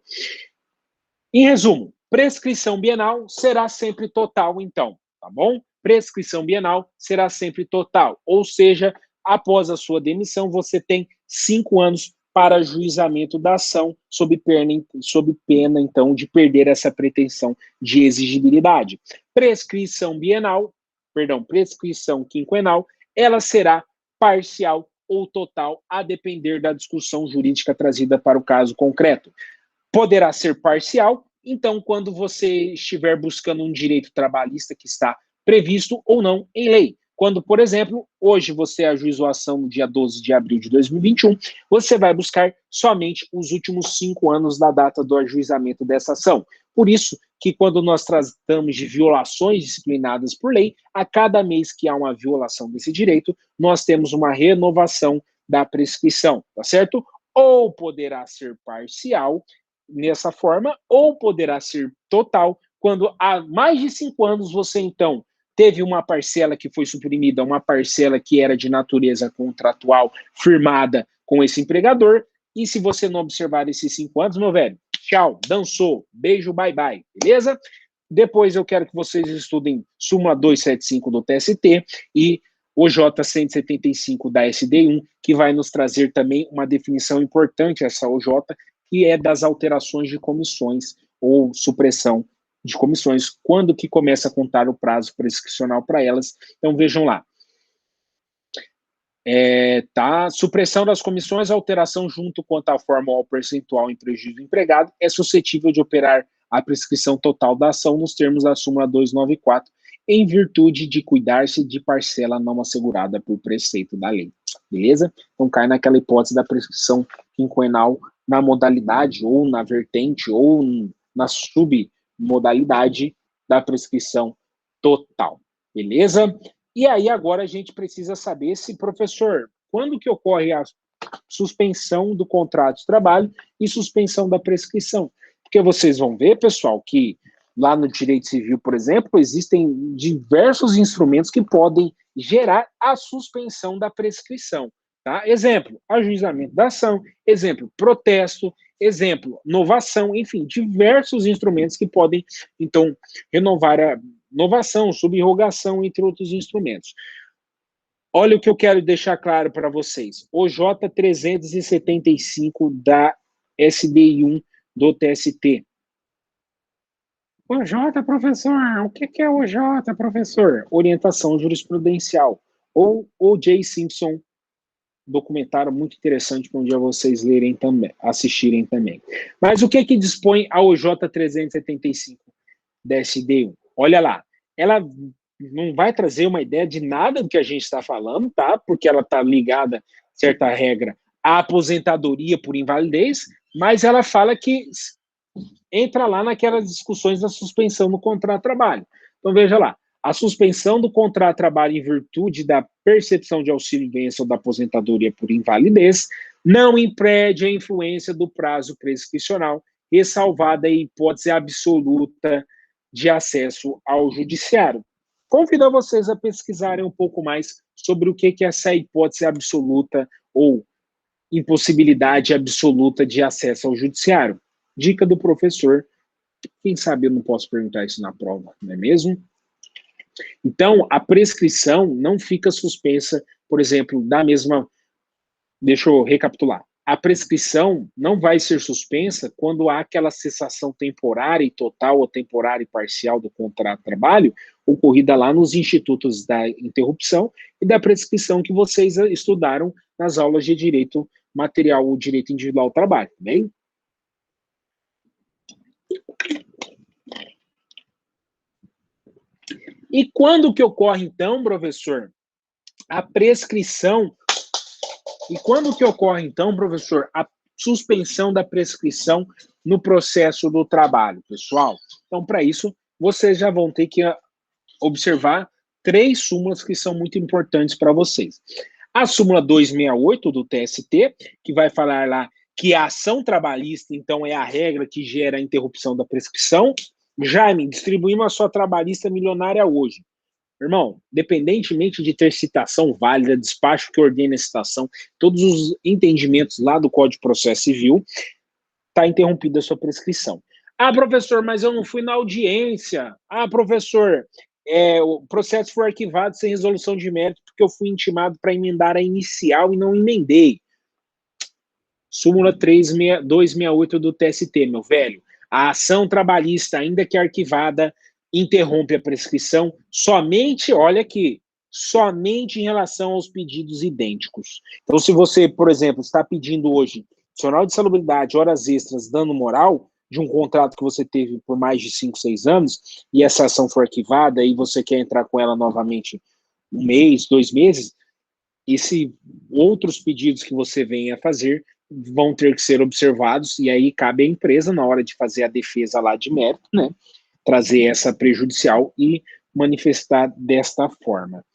Em resumo, prescrição bienal será sempre total, então, tá bom? Prescrição bienal será sempre total, ou seja, após a sua demissão, você tem 5 anos para ajuizamento da ação, sob pena, então, de perder essa pretensão de exigibilidade. Prescrição quinquenal, ela será parcial ou total, a depender da discussão jurídica trazida para o caso concreto. Poderá ser parcial, então, quando você estiver buscando um direito trabalhista que está previsto ou não em lei. Quando, por exemplo, hoje você ajuizou a ação no dia 12 de abril de 2021, você vai buscar somente os últimos 5 anos da data do ajuizamento dessa ação. Por isso que quando nós tratamos de violações disciplinadas por lei, a cada mês que há uma violação desse direito, nós temos uma renovação da prescrição, tá certo? Ou poderá ser parcial, nessa forma, ou poderá ser total, quando há mais de 5 anos você, então, teve uma parcela que foi suprimida, uma parcela que era de natureza contratual firmada com esse empregador, e se você não observar esses 5 anos, meu velho, tchau, dançou, beijo, bye bye, beleza? Depois eu quero que vocês estudem súmula 275 do TST e OJ 175 da SD1, que vai nos trazer também uma definição importante, essa OJ, que é das alterações de comissões ou supressão de comissões, quando que começa a contar o prazo prescricional para elas. Então, vejam lá. Supressão das comissões, alteração junto quanto à forma ou ao percentual em prejuízo do empregado, é suscetível de operar a prescrição total da ação nos termos da súmula 294, em virtude de cuidar-se de parcela não assegurada por preceito da lei. Beleza? Então, cai naquela hipótese da prescrição quinquenal na modalidade, ou na vertente, ou na submodalidade da prescrição total. Beleza? E aí agora a gente precisa saber se, professor, quando que ocorre a suspensão do contrato de trabalho e suspensão da prescrição? Porque vocês vão ver, pessoal, que lá no direito civil, por exemplo, existem diversos instrumentos que podem gerar a suspensão da prescrição. Tá? Exemplo, ajuizamento da ação, exemplo, protesto, exemplo, novação, enfim, diversos instrumentos que podem, então, renovar a novação, subrrogação, entre outros instrumentos. Olha o que eu quero deixar claro para vocês. OJ 375 da SDI1 do TST. OJ, professor, o que é OJ, professor? Orientação jurisprudencial. Ou O.J. Simpson, documentário muito interessante para um dia vocês lerem também, assistirem também. Mas o que dispõe a OJ 375? da SD1. Olha lá, ela não vai trazer uma ideia de nada do que a gente está falando, tá? Porque ela está ligada, certa regra, à aposentadoria por invalidez, mas ela fala que entra lá naquelas discussões da suspensão do contrato de trabalho. Então, veja lá, a suspensão do contrato de trabalho em virtude da percepção de auxílio-doença ou da aposentadoria por invalidez não impede a influência do prazo prescricional, ressalvada a hipótese absoluta de acesso ao judiciário. Convido vocês a pesquisarem um pouco mais sobre o que é essa hipótese absoluta ou impossibilidade absoluta de acesso ao judiciário. Dica do professor, quem sabe eu não posso perguntar isso na prova, não é mesmo? Então, a prescrição não fica suspensa, por exemplo, da mesma... Deixa eu recapitular. A prescrição não vai ser suspensa quando há aquela cessação temporária e total ou temporária e parcial do contrato de trabalho ocorrida lá nos institutos da interrupção e da prescrição que vocês estudaram nas aulas de direito material ou direito individual ao trabalho, tá bem? E quando que ocorre, então, professor, a prescrição? E quando que ocorre, então, professor, a suspensão da prescrição no processo do trabalho, pessoal? Então, para isso, vocês já vão ter que observar 3 súmulas que são muito importantes para vocês. A súmula 268 do TST, que vai falar lá que a ação trabalhista, então, é a regra que gera a interrupção da prescrição. Jaime, distribuímos a sua trabalhista milionária hoje. Irmão, independentemente de ter citação válida, despacho que ordena a citação, todos os entendimentos lá do Código de Processo Civil, está interrompida a sua prescrição. Ah, professor, mas eu não fui na audiência. Ah, professor, o processo foi arquivado sem resolução de mérito porque eu fui intimado para emendar a inicial e não emendei. Súmula 268 do TST, meu velho. A ação trabalhista, ainda que arquivada, interrompe a prescrição somente, olha aqui, somente em relação aos pedidos idênticos. Então, se você, por exemplo, está pedindo hoje adicional de salubridade, horas extras, dano moral, de um contrato que você teve por mais de 5, 6 anos, e essa ação for arquivada e você quer entrar com ela novamente 1 mês, 2 meses, e se outros pedidos que você venha a fazer vão ter que ser observados, e aí cabe à empresa, na hora de fazer a defesa lá de mérito, né, trazer essa prejudicial e manifestar desta forma.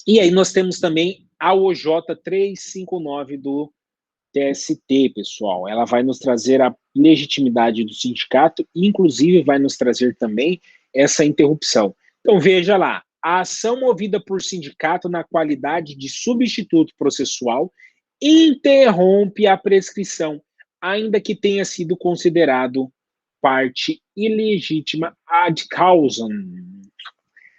E aí nós temos também a OJ 359 do TST, pessoal. Ela vai nos trazer a legitimidade do sindicato e, inclusive, vai nos trazer também essa interrupção. Então, veja lá, a ação movida por sindicato na qualidade de substituto processual interrompe a prescrição, ainda que tenha sido considerado parte ilegítima ad causam.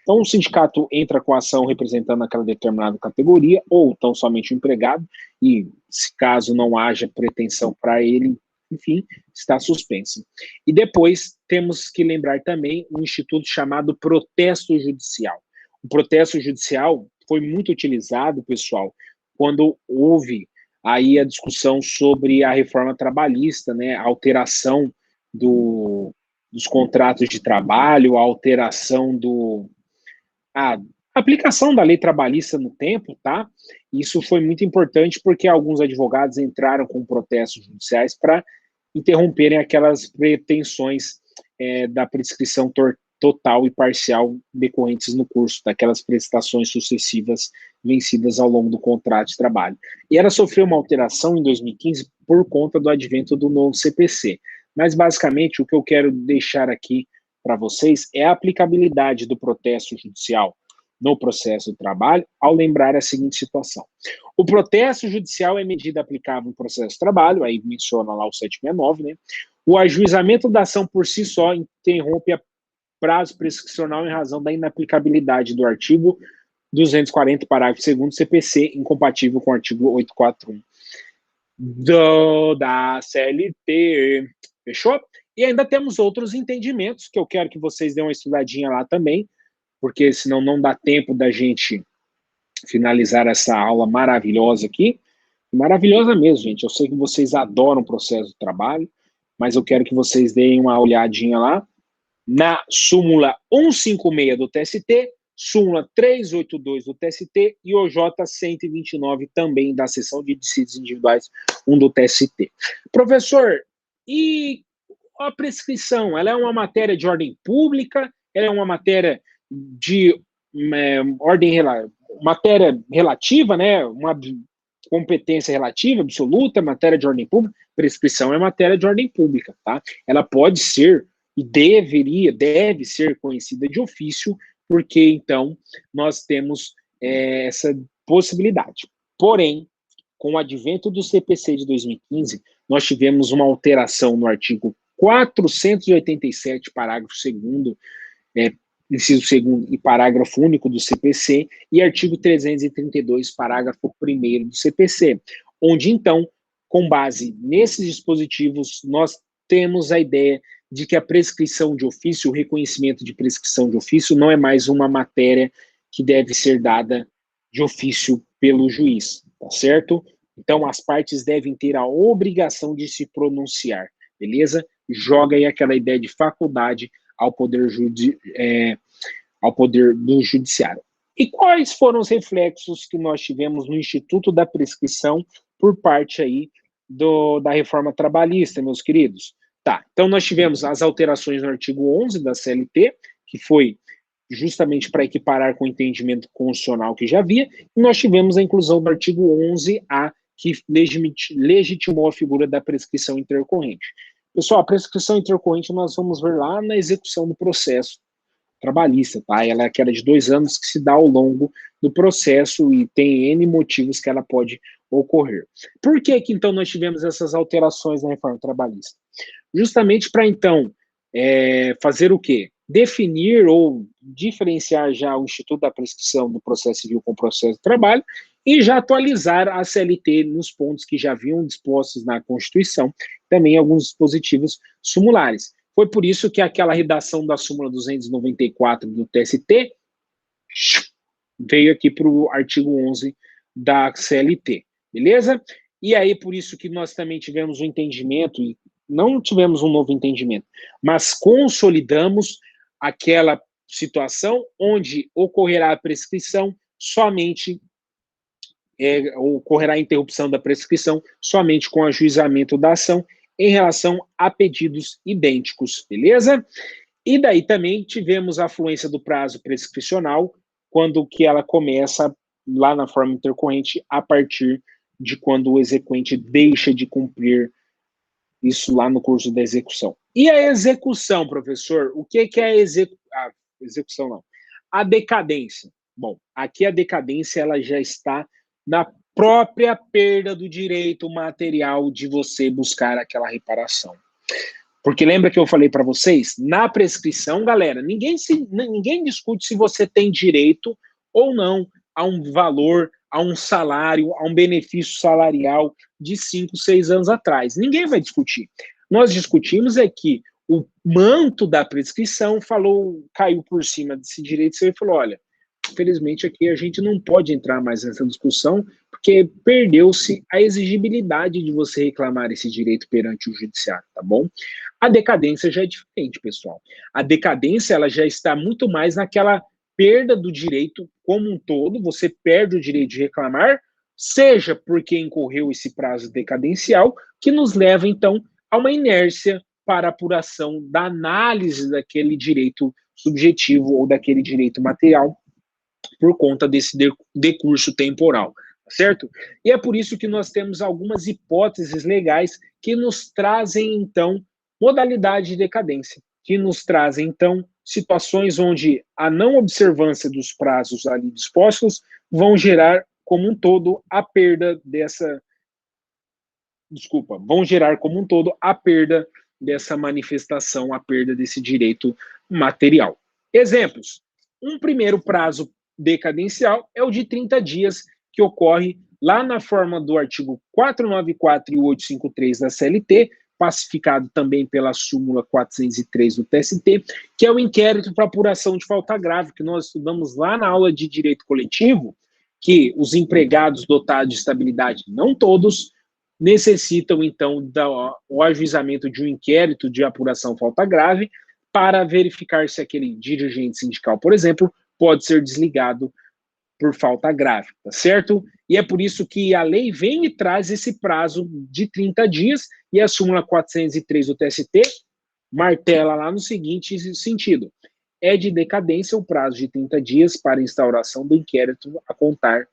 Então, o sindicato entra com a ação representando aquela determinada categoria, ou tão somente o empregado, e se caso não haja pretensão para ele, enfim, está suspenso. E depois temos que lembrar também um instituto chamado protesto judicial. O protesto judicial foi muito utilizado, pessoal, quando houve aí a discussão sobre a reforma trabalhista, né, a alteração dos contratos de trabalho, a alteração a aplicação da lei trabalhista no tempo, tá? Isso foi muito importante porque alguns advogados entraram com protestos judiciais para interromperem aquelas pretensões da prescrição total e parcial decorrentes no curso, daquelas prestações sucessivas vencidas ao longo do contrato de trabalho. E ela sofreu uma alteração em 2015 por conta do advento do novo CPC. Mas, basicamente, o que eu quero deixar aqui para vocês é a aplicabilidade do protesto judicial no processo do trabalho, ao lembrar a seguinte situação. O protesto judicial é medida aplicável no processo de trabalho, aí menciona lá o 769, né? O ajuizamento da ação por si só interrompe a prazo prescricional em razão da inaplicabilidade do artigo 240, parágrafo 2º CPC, incompatível com o artigo 841 da CLT. Fechou? E ainda temos outros entendimentos que eu quero que vocês dêem uma estudadinha lá também, porque senão não dá tempo da gente finalizar essa aula maravilhosa aqui. Maravilhosa mesmo, gente. Eu sei que vocês adoram o processo do trabalho, mas eu quero que vocês deem uma olhadinha lá na súmula 156 do TST, súmula 382 do TST e OJ 129 também da seção de dissídios individuais 1 do TST. Professor, e a prescrição, ela é uma matéria de ordem pública, ela é uma matéria de matéria relativa, né, uma competência relativa, absoluta, matéria de ordem pública? Prescrição é matéria de ordem pública, tá? Ela pode ser e deve ser conhecida de ofício, porque, então, nós temos essa possibilidade. Porém, com o advento do CPC de 2015, nós tivemos uma alteração no artigo 487, parágrafo 2º, inciso 2º e parágrafo único do CPC, e artigo 332, parágrafo 1º do CPC, onde, então, com base nesses dispositivos, nós temos a ideia de que a prescrição de ofício, o reconhecimento de prescrição de ofício, não é mais uma matéria que deve ser dada de ofício pelo juiz, tá certo? Então, as partes devem ter a obrigação de se pronunciar, beleza? Joga aí aquela ideia de faculdade ao poder do judiciário. E quais foram os reflexos que nós tivemos no Instituto da Prescrição por parte aí da reforma trabalhista, meus queridos? Tá, então nós tivemos as alterações no artigo 11 da CLT, que foi justamente para equiparar com o entendimento constitucional que já havia, e nós tivemos a inclusão do artigo 11A, que legitimou a figura da prescrição intercorrente. Pessoal, a prescrição intercorrente nós vamos ver lá na execução do processo trabalhista, tá? Ela é aquela de 2 anos que se dá ao longo do processo e tem N motivos que ela pode ocorrer. Por que que, então, nós tivemos essas alterações na reforma trabalhista? Justamente para, então, fazer o quê? Definir ou diferenciar já o Instituto da Prescrição do processo civil com o processo de trabalho e já atualizar a CLT nos pontos que já haviam dispostos na Constituição, também alguns dispositivos sumulares. Foi por isso que aquela redação da súmula 294 do TST veio aqui para o artigo 11 da CLT, beleza? E aí, por isso que nós também tivemos um entendimento, e não tivemos um novo entendimento, mas consolidamos aquela situação onde ocorrerá a prescrição somente, ocorrerá a interrupção da prescrição somente com o ajuizamento da ação em relação a pedidos idênticos, beleza? E daí também tivemos a fluência do prazo prescricional, quando que ela começa lá na forma intercorrente, a partir de quando o exequente deixa de cumprir isso lá no curso da execução. E a execução, professor? O que é a execução? Não. A decadência. Bom, aqui a decadência ela já está na própria perda do direito material de você buscar aquela reparação. Porque lembra que eu falei para vocês? Na prescrição, galera, ninguém discute se você tem direito ou não a um valor, a um salário, a um benefício salarial de 5, 6 anos atrás. Ninguém vai discutir. Nós discutimos é que o manto da prescrição caiu por cima desse direito e falou, olha, infelizmente aqui a gente não pode entrar mais nessa discussão, porque perdeu-se a exigibilidade de você reclamar esse direito perante o judiciário, tá bom? A decadência já é diferente, pessoal. A decadência, ela já está muito mais naquela perda do direito como um todo, você perde o direito de reclamar, seja porque incorreu esse prazo decadencial, que nos leva, então, a uma inércia para a apuração da análise daquele direito subjetivo ou daquele direito material, por conta desse decurso temporal, certo? E é por isso que nós temos algumas hipóteses legais que nos trazem, então, modalidade de decadência, que nos trazem, então, situações onde a não observância dos prazos ali dispostos vão gerar, como um todo, a perda dessa... vão gerar, como um todo, a perda dessa manifestação, a perda desse direito material. Exemplos. Um primeiro prazo decadencial é o de 30 dias, que ocorre lá na forma do artigo 494 e 853 da CLT, pacificado também pela súmula 403 do TST, que é o inquérito para apuração de falta grave, que nós estudamos lá na aula de direito coletivo, que os empregados dotados de estabilidade, não todos, necessitam, então, do ajuizamento de um inquérito de apuração falta grave para verificar se aquele dirigente sindical, por exemplo, pode ser desligado por falta grave, tá certo? E é por isso que a lei vem e traz esse prazo de 30 dias, e a súmula 403 do TST martela lá no seguinte sentido: é de decadência o prazo de 30 dias para instauração do inquérito a contar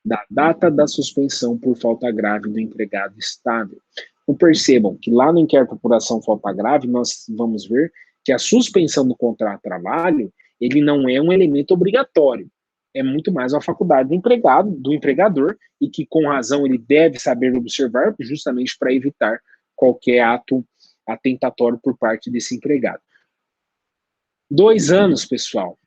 da data da suspensão por falta grave do empregado estável. Então, percebam que lá no inquérito por apuração falta grave, nós vamos ver que a suspensão do contrato de trabalho, ele não é um elemento obrigatório, é muito mais uma faculdade do empregado, do empregador, e que com razão ele deve saber observar, justamente para evitar qualquer ato atentatório por parte desse empregado. 2 anos, pessoal.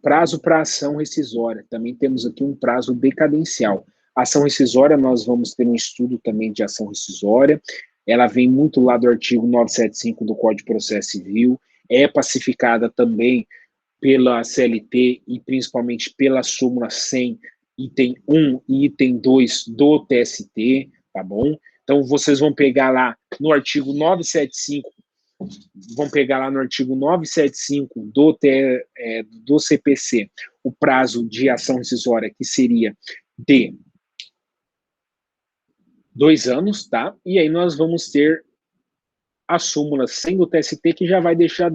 Prazo para ação rescisória. Também temos aqui um prazo decadencial. Ação rescisória, nós vamos ter um estudo também de ação rescisória. Ela vem muito lá do artigo 975 do Código de Processo Civil. É pacificada também pela CLT e principalmente pela súmula 100, item 1 e item 2 do TST, tá bom? Então, vocês vão pegar lá no artigo 975, vão pegar lá no artigo 975 do CPC o prazo de ação rescisória, que seria de 2 anos, tá? E aí nós vamos ter a súmula 100 do TST, que já vai deixar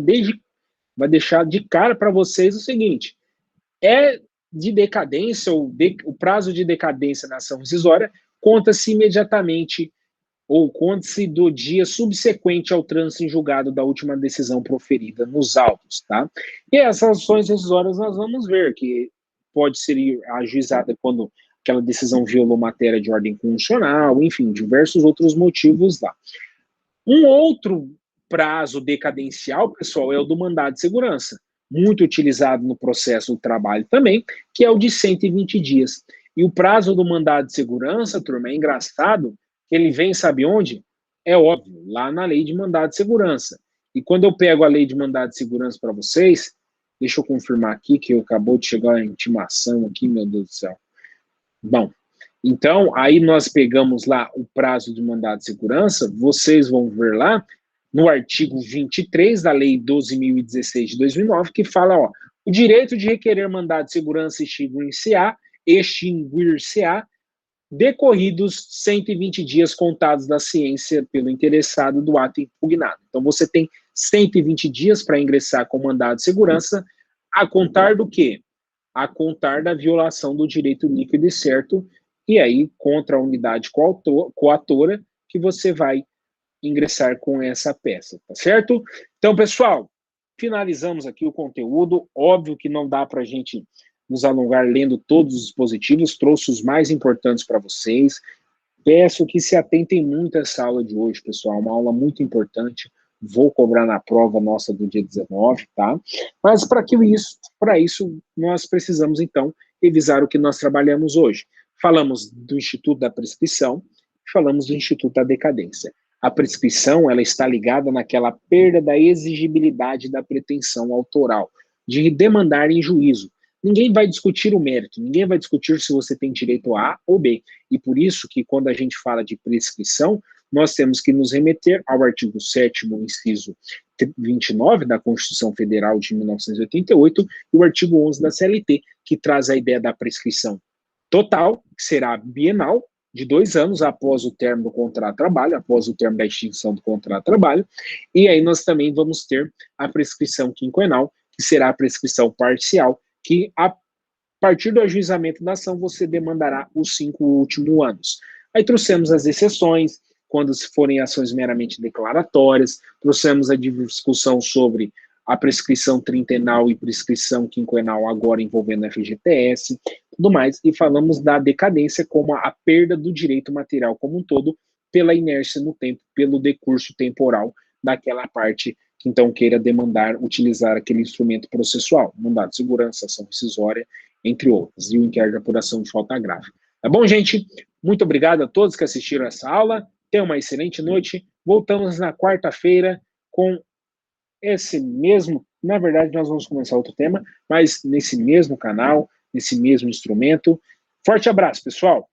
de cara para vocês o seguinte: é de decadência, o prazo de decadência na ação rescisória conta-se imediatamente ou conta-se do dia subsequente ao trânsito em julgado da última decisão proferida nos autos, tá? E essas ações rescisórias nós vamos ver que pode ser ajuizada quando aquela decisão violou matéria de ordem constitucional, enfim, diversos outros motivos lá. Um outro prazo decadencial, pessoal, é o do mandado de segurança, muito utilizado no processo do trabalho também, que é o de 120 dias. E o prazo do mandado de segurança, turma, é engraçado, que ele vem, sabe onde? É óbvio, lá na lei de mandado de segurança. E quando eu pego a lei de mandado de segurança para vocês, deixa eu confirmar aqui, que acabou de chegar a intimação aqui, meu Deus do céu. Bom, então, aí nós pegamos lá o prazo de mandado de segurança, vocês vão ver lá no artigo 23 da Lei 12.016 de 2009, que fala, ó, o direito de requerer mandado de segurança extinguir-se-á decorridos 120 dias contados da ciência pelo interessado do ato impugnado. Então, você tem 120 dias para ingressar com mandado de segurança, a contar do quê? A contar da violação do direito líquido e certo, e aí contra a unidade coatora que você vai ingressar com essa peça, tá certo? Então, pessoal, finalizamos aqui o conteúdo. Óbvio que não dá para a gente nos alongar lendo todos os dispositivos, trouxe os mais importantes para vocês. Peço que se atentem muito a essa aula de hoje, pessoal, uma aula muito importante. Vou cobrar na prova nossa do dia 19, tá? Mas para isso, nós precisamos, então, revisar o que nós trabalhamos hoje. Falamos do Instituto da Prescrição, falamos do Instituto da Decadência. A prescrição, ela está ligada naquela perda da exigibilidade da pretensão autoral, de demandar em juízo. Ninguém vai discutir o mérito, ninguém vai discutir se você tem direito a ou B. E por isso que quando a gente fala de prescrição, nós temos que nos remeter ao artigo 7º, inciso 29 da Constituição Federal de 1988 e o artigo 11 da CLT, que traz a ideia da prescrição total, que será bienal, de 2 anos após o término do contrato de trabalho, após o término da extinção do contrato de trabalho, e aí nós também vamos ter a prescrição quinquenal, que será a prescrição parcial, que a partir do ajuizamento da ação você demandará os 5 últimos anos. Aí trouxemos as exceções, quando forem ações meramente declaratórias, trouxemos a discussão sobre a prescrição trintenal e prescrição quinquenal agora envolvendo a FGTS, tudo mais, e falamos da decadência como a perda do direito material como um todo pela inércia no tempo, pelo decurso temporal daquela parte que então queira demandar, utilizar aquele instrumento processual, mandado de segurança, ação rescisória, entre outros, e o inquérito de apuração de falta grave. Tá bom, gente? Muito obrigado a todos que assistiram essa aula, tenham uma excelente noite, voltamos na quarta-feira com esse mesmo, na verdade nós vamos começar outro tema, mas nesse mesmo canal, nesse mesmo instrumento. Forte abraço, pessoal!